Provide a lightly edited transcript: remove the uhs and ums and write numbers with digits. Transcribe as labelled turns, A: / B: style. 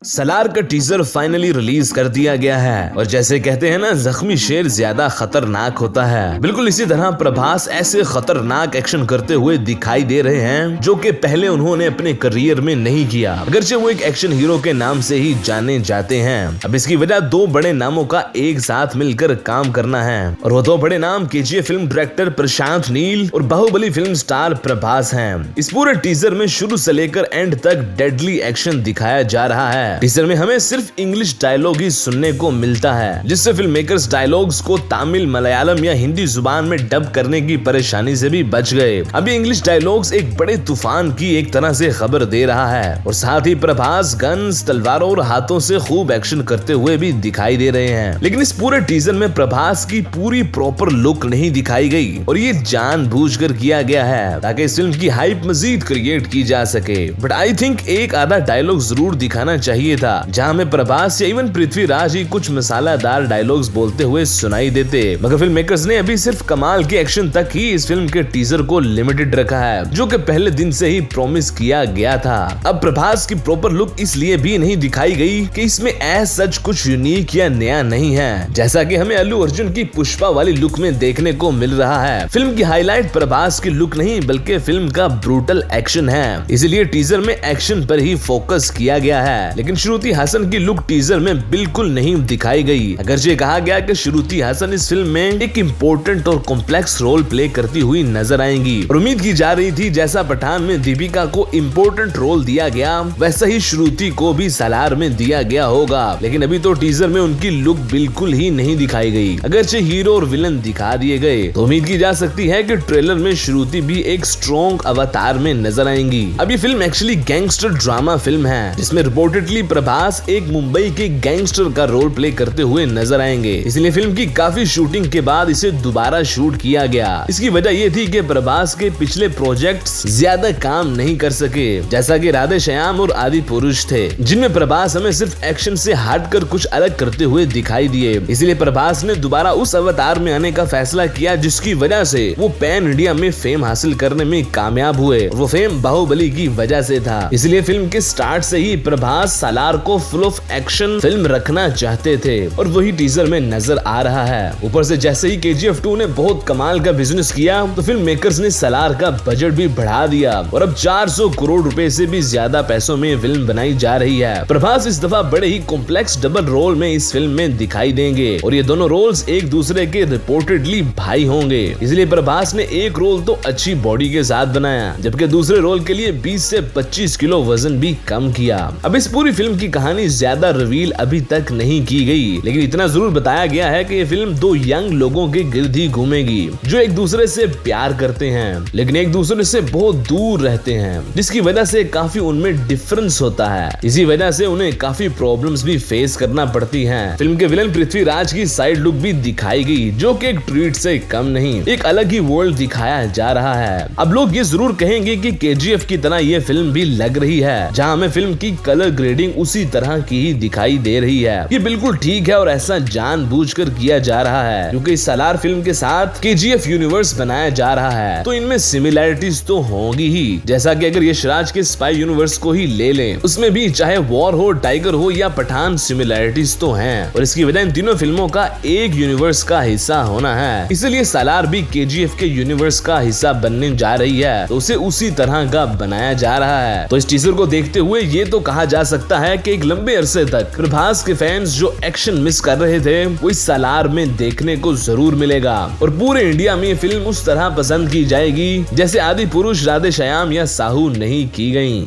A: सलार का teaser finally release कर दिया गया है और जैसे कहते हैं ना, जख्मी शेर ज्यादा खतरनाक होता है। बिल्कुल इसी तरह प्रभास ऐसे खतरनाक एक्शन करते हुए दिखाई दे रहे हैं जो कि पहले उन्होंने अपने करियर में नहीं किया, अगरचे वो एक एक्शन हीरो के नाम से ही जाने जाते हैं। अब इसकी वजह दो बड़े नामों का एक साथ मिलकर काम करना है और वो दो बड़े नाम KGF film director Prashanth Neel और बाहुबली फिल्म स्टार प्रभास हैं। इस पूरे टीजर में शुरू से लेकर एंड तक डेडली एक्शन दिखाया जा रहा है। टीजर में हमें सिर्फ इंग्लिश डायलॉग ही सुनने को मिलता है, जिससे फिल्म मेकर्स डायलॉग्स को तमिल, मलयालम या हिंदी जुबान में डब करने की परेशानी से भी बच गए। अभी इंग्लिश डायलॉग्स एक बड़े तूफान की एक तरह से खबर दे रहा है और साथ ही प्रभास गन्स, तलवारों और हाथों से खूब एक्शन करते हुए भी दिखाई दे रहे हैं। लेकिन इस पूरे टीजर में प्रभास की पूरी प्रॉपर लुक नहीं दिखाई गई और ये जानबूझकर किया गया है ताकि इस फिल्म की हाइप मजीद क्रिएट की जा सके। बट आई थिंक एक आधा डायलॉग जरूर दिखाना चाहिए था जहां में प्रभास या इवन पृथ्वीराज ही कुछ मसालेदार डायलॉग्स बोलते हुए सुनाई देते, मगर फिल्म मेकर्स ने अभी सिर्फ कमाल के एक्शन तक ही इस फिल्म के टीजर को लिमिटेड रखा है, जो कि पहले दिन से ही प्रॉमिस किया गया था। अब प्रभास की प्रॉपर लुक इसलिए भी नहीं दिखाई गई कि इसमें एज सच कुछ यूनिक या नया नहीं है, जैसा कि हमें अल्लू अर्जुन की पुष्पा वाली लुक में देखने को मिल रहा है। फिल्म की हाईलाइट प्रभास की लुक नहीं बल्कि फिल्म का ब्रूटल एक्शन है, इसलिए टीजर में एक्शन पर ही फोकस किया गया है। लेकिन श्रुति हासन की लुक टीजर में बिल्कुल नहीं दिखाई गई, अगरचे कहा गया कि श्रुति हासन इस फिल्म में एक इम्पोर्टेंट और कॉम्प्लेक्स रोल प्ले करती हुई नजर आएंगी और उम्मीद की जा रही थी जैसा पठान में दीपिका को इम्पोर्टेंट रोल दिया गया वैसा ही श्रुति को भी सलार में दिया गया होगा। लेकिन अभी तो टीजर में उनकी लुक बिल्कुल ही नहीं दिखाई गई, अगरचे हीरो और विलन दिखा दिए गए, तो उम्मीद की जा सकती है कि ट्रेलर में श्रुति भी एक स्ट्रॉन्ग अवतार में नजर आएंगी। अब ये film actually gangster drama film है जिसमें रिपोर्टेडली प्रभास एक मुंबई के गैंगस्टर का रोल प्ले करते हुए नजर आएंगे, इसलिए फिल्म की काफी शूटिंग के बाद इसे दोबारा शूट किया गया। इसकी वजह ये थी कि प्रभास के पिछले प्रोजेक्ट्स ज्यादा काम नहीं कर सके, जैसा कि राधे श्याम और आदि पुरुष थे, जिनमें प्रभास हमें सिर्फ एक्शन से हटकर कुछ अलग करते हुए दिखाई दिए। इसलिए प्रभास ने दोबारा उस अवतार में आने का फैसला किया जिसकी वजह से वो पैन इंडिया में फेम हासिल करने में कामयाब हुए। वो फेम बाहुबली की वजह से था, इसलिए फिल्म के स्टार्ट से ही प्रभास सालार को फुल ऑफ एक्शन फिल्म रखना चाहते थे और वही टीजर में नजर आ रहा है। ऊपर से जैसे ही केजीएफ 2 ने बहुत कमाल का बिजनेस किया तो फिल्म मेकर्स ने सलार का बजट भी बढ़ा दिया और अब 400 करोड़ रुपए से भी ज्यादा पैसों में फिल्म बनाई जा रही है। प्रभास इस दफा बड़े ही कॉम्प्लेक्स डबल रोल में इस फिल्म में दिखाई देंगे और ये दोनों रोल्स एक दूसरे के रिपोर्टेडली भाई होंगे, इसलिए प्रभास ने एक रोल तो अच्छी बॉडी के साथ बनाया जबकि दूसरे रोल के लिए 20 से 25 किलो वजन भी कम किया। अब इस पूरी फिल्म की कहानी ज्यादा रिवील अभी तक नहीं की गई, लेकिन इतना जरूर बताया गया है कि ये फिल्म दो यंग लोगों के गिर्द ही घूमेगी जो एक दूसरे से प्यार करते हैं लेकिन एक दूसरे से बहुत दूर रहते हैं, जिसकी वजह से काफी उनमें डिफरेंस होता है। इसी वजह से उन्हें काफी प्रॉब्लम्स भी फेस करना पड़ती हैं। फिल्म के विलन पृथ्वीराज की साइड लुक भी दिखाई गई जो कि एक ट्रीट से कम नहीं, एक अलग ही वर्ल्ड दिखाया जा रहा है। अब लोग ये जरूर कहेंगे कि केजीएफ की तरह ये फिल्म भी लग रही है, जहां हमें फिल्म की कलर ग्रेडिंग उसी तरह की ही दिखाई दे रही है। ये बिल्कुल ठीक है और ऐसा जानबूझकर किया जा रहा है क्योंकि इस सलार फिल्म के साथ केजीएफ यूनिवर्स बनाया जा रहा है, तो इनमें सिमिलैरिटीज तो होंगी ही। जैसा कि अगर यशराज के स्पाई यूनिवर्स को ही ले लें, उसमें भी चाहे वॉर हो, टाइगर हो या पठान, सिमिलैरिटीज तो हैं और इसकी वजह इन तीनों फिल्मों का एक यूनिवर्स का हिस्सा होना है। इसलिए सलार भी केजीएफ के यूनिवर्स का हिस्सा बनने जा रही है, तो उसे उसी तरह का बनाया जा रहा है। तो इस टीजर को देखते हुए ये तो कहा जा सकता है कि एक लंबे अरसे तक प्रभास के फैंस जो एक्शन मिस कर रहे थे वो इस सलार में देखने को जरूर मिलेगा और पूरे इंडिया में फिल्म उस तरह पसंद की जाएगी जैसे आदि पुरुष, राधे श्याम या साहू नहीं की गई।